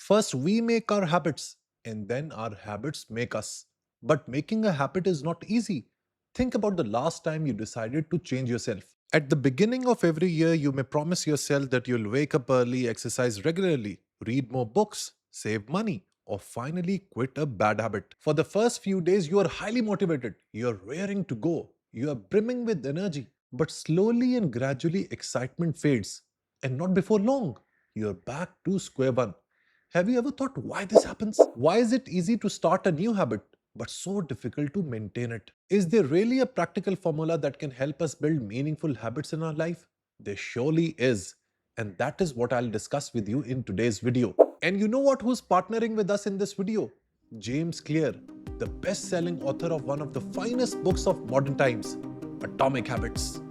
First, we make our habits, and then our habits make us. But making a habit is not easy. Think about the last time you decided to change yourself. At the beginning of every year, you may promise yourself that you'll wake up early, exercise regularly, read more books, save money, or finally quit a bad habit. For the first few days, you are highly motivated, you are raring to go, you are brimming with energy. But slowly and gradually, excitement fades. And not before long, you are back to square one. Have you ever thought why this happens? Why is it easy to start a new habit, but so difficult to maintain it? Is there really a practical formula that can help us build meaningful habits in our life? There surely is. And that is what I'll discuss with you in today's video. And you know what? Who's partnering with us in this video? James Clear, the best selling author of one of the finest books of modern times, Atomic Habits.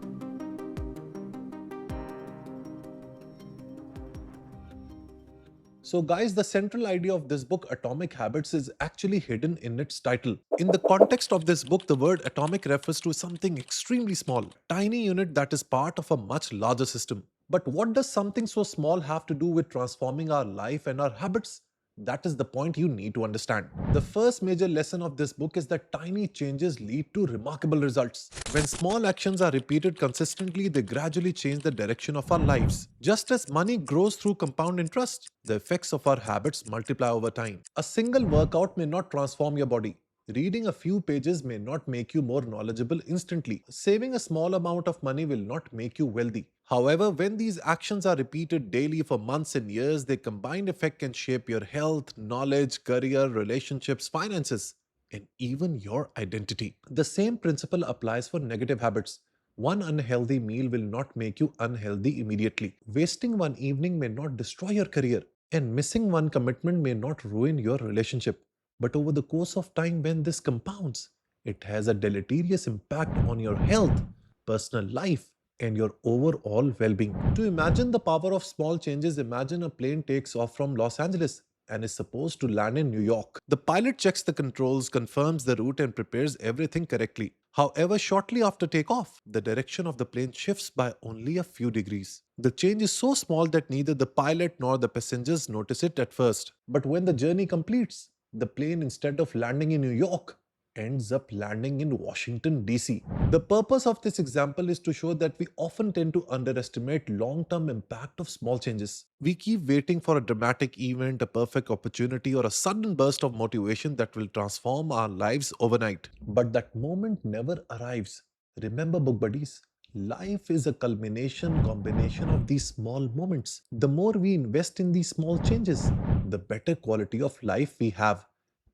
So guys, the central idea of this book, Atomic Habits, is actually hidden in its title. In the context of this book, the word atomic refers to something extremely small, tiny unit that is part of a much larger system. But what does something so small have to do with transforming our life and our habits? That is the point you need to understand. The first major lesson of this book is that tiny changes lead to remarkable results. When small actions are repeated consistently, they gradually change the direction of our lives. Just as money grows through compound interest, the effects of our habits multiply over time. A single workout may not transform your body. Reading a few pages may not make you more knowledgeable instantly. Saving a small amount of money will not make you wealthy. However, when these actions are repeated daily for months and years, their combined effect can shape your health, knowledge, career, relationships, finances, and even your identity. The same principle applies for negative habits. One unhealthy meal will not make you unhealthy immediately. Wasting one evening may not destroy your career, and missing one commitment may not ruin your relationship. But over the course of time, when this compounds, it has a deleterious impact on your health, personal life, and your overall well being. To imagine the power of small changes, imagine a plane takes off from Los Angeles and is supposed to land in New York. The pilot checks the controls, confirms the route, and prepares everything correctly. However, shortly after takeoff, the direction of the plane shifts by only a few degrees. The change is so small that neither the pilot nor the passengers notice it at first. But when the journey completes, the plane, instead of landing in New York, ends up landing in Washington, D.C. The purpose of this example is to show that we often tend to underestimate long-term impact of small changes. We keep waiting for a dramatic event, a perfect opportunity, or a sudden burst of motivation that will transform our lives overnight. But that moment never arrives. Remember, book buddies, life is a combination of these small moments. The more we invest in these small changes, the better quality of life we have.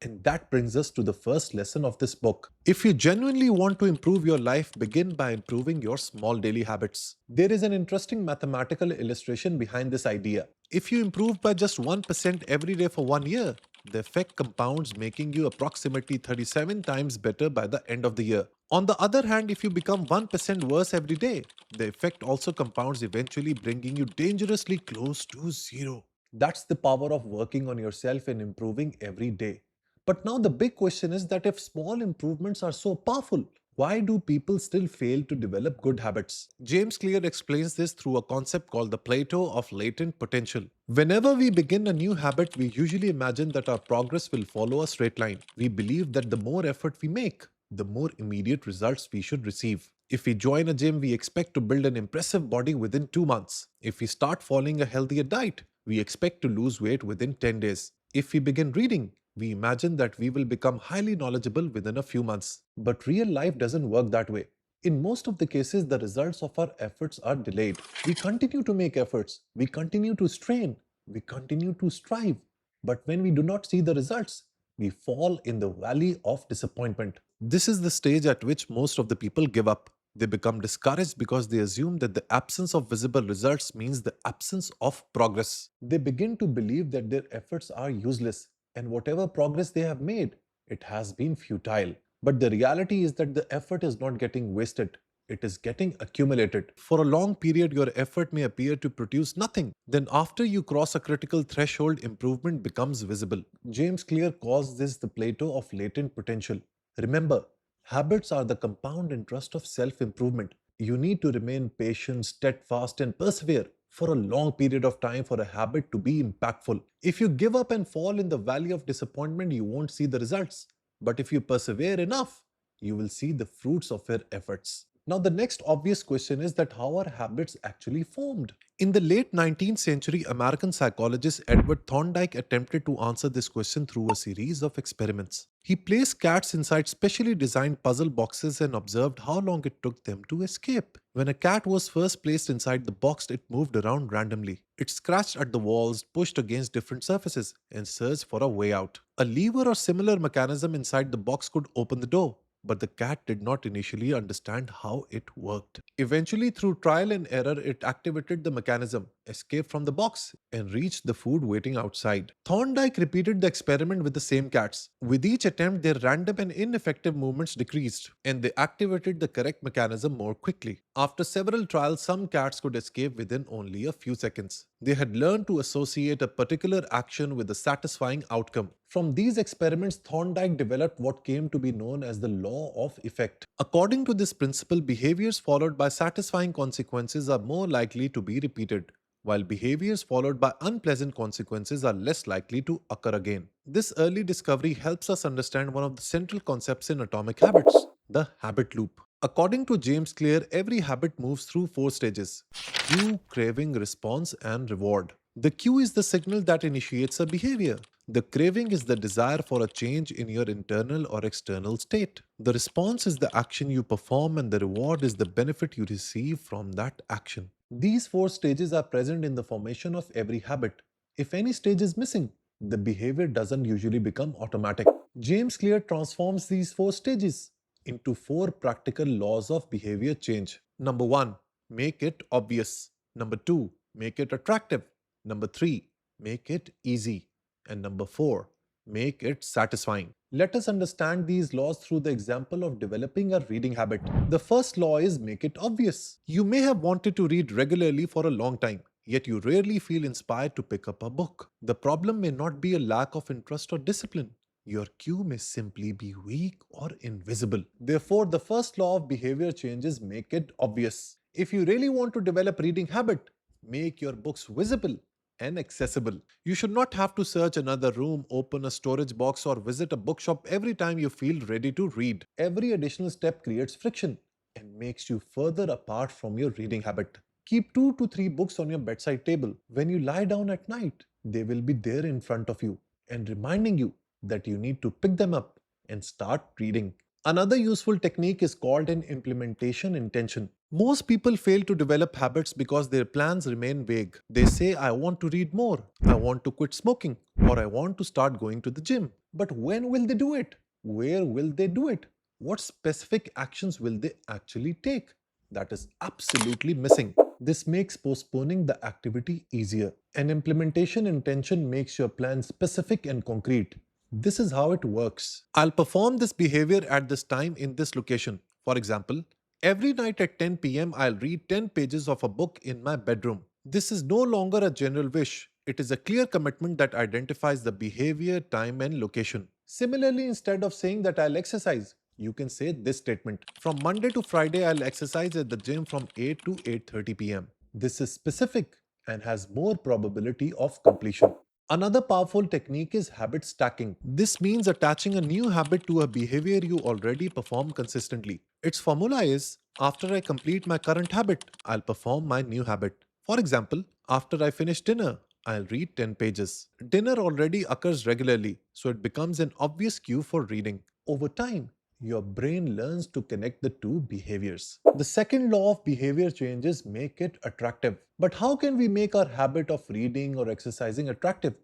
And that brings us to the first lesson of this book. If you genuinely want to improve your life, begin by improving your small daily habits. There is an interesting mathematical illustration behind this idea. If you improve by just 1% every day for 1 year, the effect compounds, making you approximately 37 times better by the end of the year. On the other hand, if you become 1% worse every day, the effect also compounds, eventually bringing you dangerously close to zero. That's the power of working on yourself and improving every day. But now the big question is that if small improvements are so powerful, why do people still fail to develop good habits? James Clear explains this through a concept called the plateau of latent potential. Whenever we begin a new habit, we usually imagine that our progress will follow a straight line. We believe that the more effort we make, the more immediate results we should receive. If we join a gym, we expect to build an impressive body within 2 months. If we start following a healthier diet, we expect to lose weight within 10 days. If we begin reading, we imagine that we will become highly knowledgeable within a few months. But real life doesn't work that way. In most of the cases, the results of our efforts are delayed. We continue to make efforts, we continue to strain, we continue to strive. But when we do not see the results, we fall in the valley of disappointment. This is the stage at which most of the people give up. They become discouraged because they assume that the absence of visible results means the absence of progress. They begin to believe that their efforts are useless, and whatever progress they have made, it has been futile. But the reality is that the effort is not getting wasted. It is getting accumulated. For a long period, your effort may appear to produce nothing. Then after you cross a critical threshold, improvement becomes visible. James Clear calls this the plateau of latent potential. Remember, habits are the compound interest of self-improvement. You need to remain patient, steadfast, and persevere for a long period of time for a habit to be impactful. If you give up and fall in the valley of disappointment, you won't see the results. But if you persevere enough, you will see the fruits of your efforts. Now, the next obvious question is that how are habits actually formed? In the late 19th century, American psychologist Edward Thorndike attempted to answer this question through a series of experiments. He placed cats inside specially designed puzzle boxes and observed how long it took them to escape. When a cat was first placed inside the box, it moved around randomly. It scratched at the walls, pushed against different surfaces, and searched for a way out. A lever or similar mechanism inside the box could open the door, but the cat did not initially understand how it worked. Eventually, through trial and error, it activated the mechanism, escaped from the box, and reached the food waiting outside. Thorndike repeated the experiment with the same cats. With each attempt, their random and ineffective movements decreased, and they activated the correct mechanism more quickly. After several trials, some cats could escape within only a few seconds. They had learned to associate a particular action with a satisfying outcome. From these experiments, Thorndike developed what came to be known as the law of effect. According to this principle, behaviors followed by satisfying consequences are more likely to be repeated, while behaviors followed by unpleasant consequences are less likely to occur again. This early discovery helps us understand one of the central concepts in atomic habits, the habit loop. According to James Clear, every habit moves through four stages: cue, craving, response, and reward. The cue is the signal that initiates a behavior. The craving is the desire for a change in your internal or external state. The response is the action you perform, and the reward is the benefit you receive from that action. These four stages are present in the formation of every habit. If any stage is missing, the behavior doesn't usually become automatic. James Clear transforms these four stages into four practical laws of behavior change. Number one, make it obvious. Number two, make it attractive. Number three, make it easy. And number four, make it satisfying. Let us understand these laws through the example of developing a reading habit. The first law is make it obvious. You may have wanted to read regularly for a long time, yet you rarely feel inspired to pick up a book. The problem may not be a lack of interest or discipline. Your cue may simply be weak or invisible. Therefore, the first law of behavior change is make it obvious. If you really want to develop reading habit, make your books visible and accessible. You should not have to search another room, open a storage box, or visit a bookshop every time you feel ready to read. Every additional step creates friction and makes you further apart from your reading habit. Keep 2 to 3 books on your bedside table. When you lie down at night, they will be there in front of you and reminding you that you need to pick them up and start reading. Another useful technique is called an implementation intention. Most people fail to develop habits because their plans remain vague. They say, I want to read more, I want to quit smoking, or I want to start going to the gym. But when will they do it? Where will they do it? What specific actions will they actually take? That is absolutely missing. This makes postponing the activity easier. An implementation intention makes your plan specific and concrete. This is how it works. I'll perform this behavior at this time in this location. For example, every night at 10 p.m., I'll read 10 pages of a book in my bedroom. This is no longer a general wish. It is a clear commitment that identifies the behavior, time, and location. Similarly, instead of saying that I'll exercise, you can say this statement: from Monday to Friday, I'll exercise at the gym from 8 to 8:30 p.m. This is specific and has more probability of completion. Another powerful technique is habit stacking. This means attaching a new habit to a behavior you already perform consistently. Its formula is: after I complete my current habit, I'll perform my new habit. For example, after I finish dinner, I'll read 10 pages. Dinner already occurs regularly, so it becomes an obvious cue for reading. Over time, your brain learns to connect the two behaviors. The second law of behavior change is make it attractive. But how can we make our habit of reading or exercising attractive?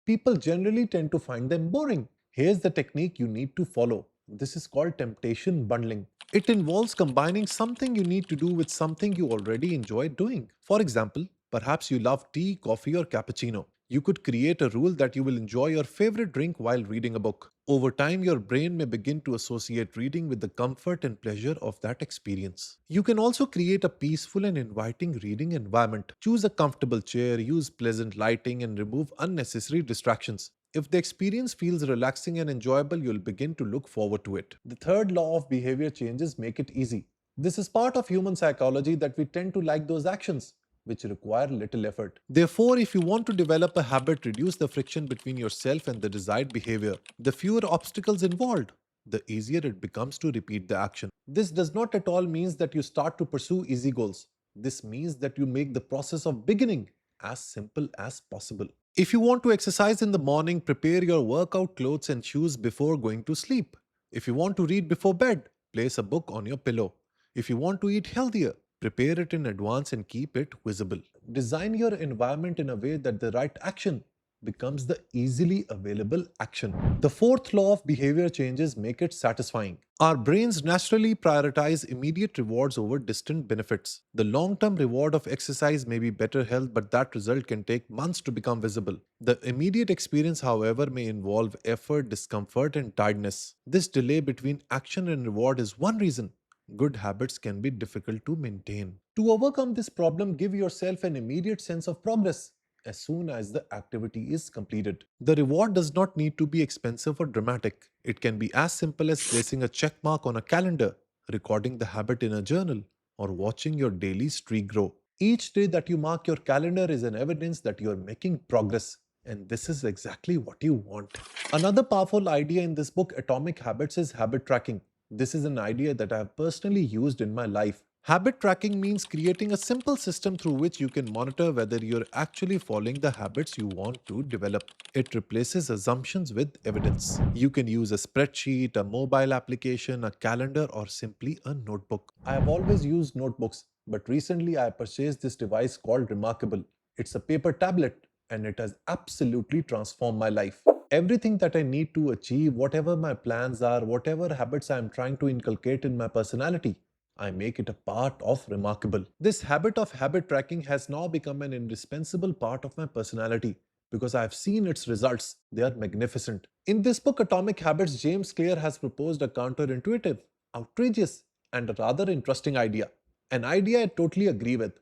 People generally tend to find them boring. Here's the technique you need to follow. This is called temptation bundling. It involves combining something you need to do with something you already enjoy doing. For example, perhaps you love tea, coffee, or cappuccino. You could create a rule that you will enjoy your favorite drink while reading a book. Over time, your brain may begin to associate reading with the comfort and pleasure of that experience. You can also create a peaceful and inviting reading environment. Choose a comfortable chair, use pleasant lighting, and remove unnecessary distractions. If the experience feels relaxing and enjoyable, you'll begin to look forward to it. The third law of behavior changes: make it easy. This is part of human psychology that we tend to like those actions which require little effort. Therefore, if you want to develop a habit, reduce the friction between yourself and the desired behavior. The fewer obstacles involved, the easier it becomes to repeat the action. This does not at all means that you start to pursue easy goals. This means that you make the process of beginning as simple as possible. If you want to exercise in the morning, prepare your workout clothes and shoes before going to sleep. If you want to read before bed, place a book on your pillow. If you want to eat healthier, prepare it in advance and keep it visible. Design your environment in a way that the right action becomes the easily available action. The fourth law of behavior changes make it satisfying. Our brains naturally prioritize immediate rewards over distant benefits. The long-term reward of exercise may be better health, but that result can take months to become visible. The immediate experience, however, may involve effort, discomfort, and tiredness. This delay between action and reward is one reason good habits can be difficult to maintain. To overcome this problem, give yourself an immediate sense of progress as soon as the activity is completed. The reward does not need to be expensive or dramatic. It can be as simple as placing a check mark on a calendar, recording the habit in a journal, or watching your daily streak grow. Each day that you mark your calendar is an evidence that you are making progress, and this is exactly what you want. Another powerful idea in this book, Atomic Habits, is habit tracking. This is an idea that I have personally used in my life. Habit tracking means creating a simple system through which you can monitor whether you're actually following the habits you want to develop. It replaces assumptions with evidence. You can use a spreadsheet, a mobile application, a calendar, or simply a notebook. I have always used notebooks, but recently I purchased this device called Remarkable. It's a paper tablet and it has absolutely transformed my life. Everything that I need to achieve, whatever my plans are, whatever habits I am trying to inculcate in my personality, I make it a part of Remarkable. This habit of habit tracking has now become an indispensable part of my personality because I have seen its results. They are magnificent. In this book, Atomic Habits, James Clear has proposed a counterintuitive, outrageous, and a rather interesting idea. An idea I totally agree with.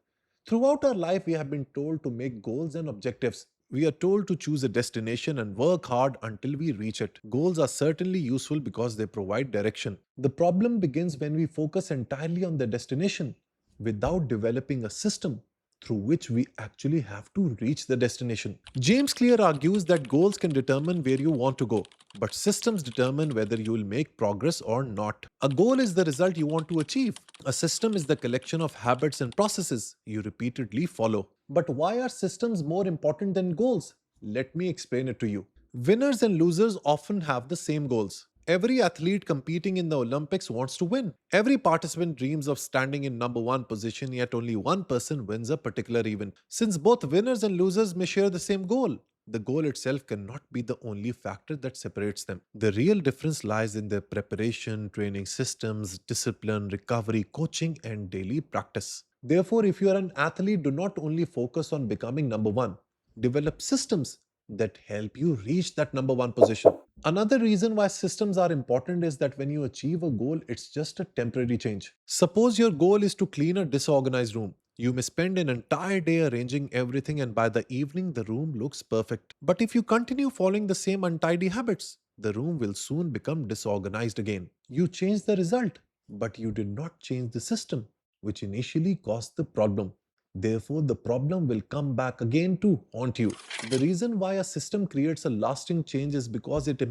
Throughout our life, we have been told to make goals and objectives. We are told to choose a destination and work hard until we reach it. Goals are certainly useful because they provide direction. The problem begins when we focus entirely on the destination without developing a system through which we actually have to reach the destination. James Clear argues that goals can determine where you want to go, but systems determine whether you will make progress or not. A goal is the result you want to achieve. A system is the collection of habits and processes you repeatedly follow. But why are systems more important than goals? Let me explain it to you. Winners and losers often have the same goals. Every athlete competing in the Olympics wants to win. Every participant dreams of standing in number one position, yet only one person wins a particular event. Since both winners and losers may share the same goal, the goal itself cannot be the only factor that separates them. The real difference lies in their preparation, training systems, discipline, recovery, coaching, and daily practice. Therefore, if you are an athlete, do not only focus on becoming number one, develop systems that help you reach that number one position. Another reason why systems are important is that when you achieve a goal, it's just a temporary change. Suppose your goal is to clean a disorganized room. You may spend an entire day arranging everything, and by the evening, the room looks perfect. But if you continue following the same untidy habits, the room will soon become disorganized again. You change the result, but you did not change the system, which initially caused the problem. Therefore, the problem will come back again to haunt you. The reason why a system creates a lasting change is because it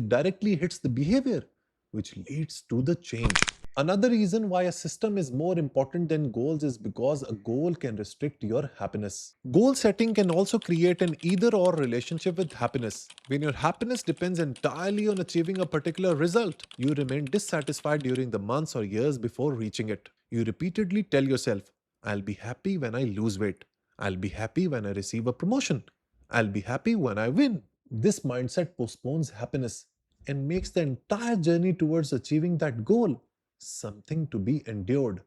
directly hits the behavior, which leads to the change. Another reason why a system is more important than goals is because a goal can restrict your happiness. Goal setting can also create an either or relationship with happiness. When your happiness depends entirely on achieving a particular result, you remain dissatisfied during the months or years before reaching it. You repeatedly tell yourself, I'll be happy when I lose weight. I'll be happy when I receive a promotion. I'll be happy when I win. This mindset postpones happiness and makes the entire journey towards achieving that goal something to be endured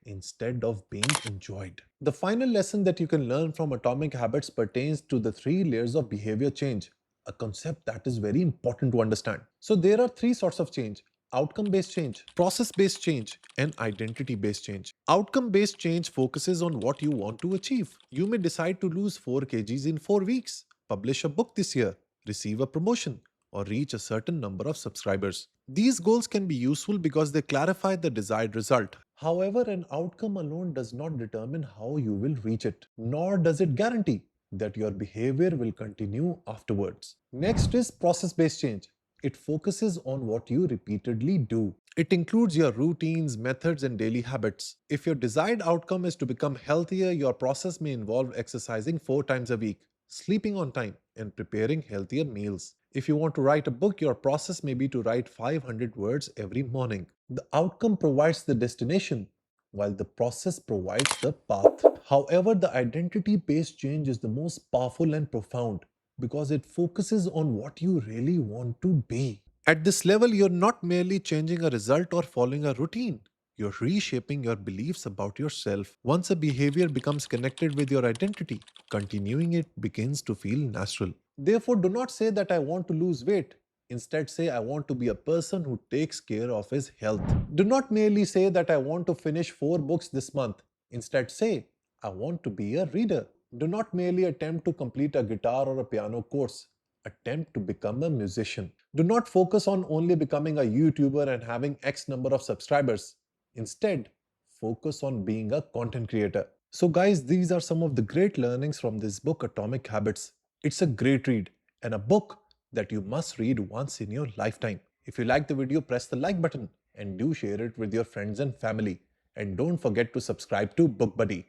instead of being enjoyed. The final lesson that you can learn from Atomic Habits pertains to the three layers of behavior change, a concept that is very important to understand. So, there are three sorts of change: outcome based change, process based change, and identity based change. Outcome based change focuses on what you want to achieve. You may decide to lose 4 kgs in 4 weeks, publish a book this year, receive a promotion, or reach a certain number of subscribers. These goals can be useful because they clarify the desired result. However, an outcome alone does not determine how you will reach it, nor does it guarantee that your behavior will continue afterwards. Next is process based change. It focuses on what you repeatedly do. It includes your routines, methods, and daily habits. If your desired outcome is to become healthier, your process may involve exercising 4 times a week, sleeping on time, and preparing healthier meals. If you want to write a book, your process may be to write 500 words every morning. The outcome provides the destination, while the process provides the path. However, the identity based change is the most powerful and profound because it focuses on what you really want to be. At this level, you're not merely changing a result or following a routine. You're reshaping your beliefs about yourself. Once a behavior becomes connected with your identity, continuing it begins to feel natural. Therefore, do not say that I want to lose weight. Instead, say I want to be a person who takes care of his health. Do not merely say that I want to finish 4 books this month. Instead, say I want to be a reader. Do not merely attempt to complete a guitar or a piano course. Attempt to become a musician. Do not focus on only becoming a YouTuber and having X number of subscribers. Instead, focus on being a content creator. So, guys, these are some of the great learnings from this book, Atomic Habits. It's a great read and a book that you must read once in your lifetime. If you like the video, press the like button and do share it with your friends and family. And don't forget to subscribe to BookBuddy.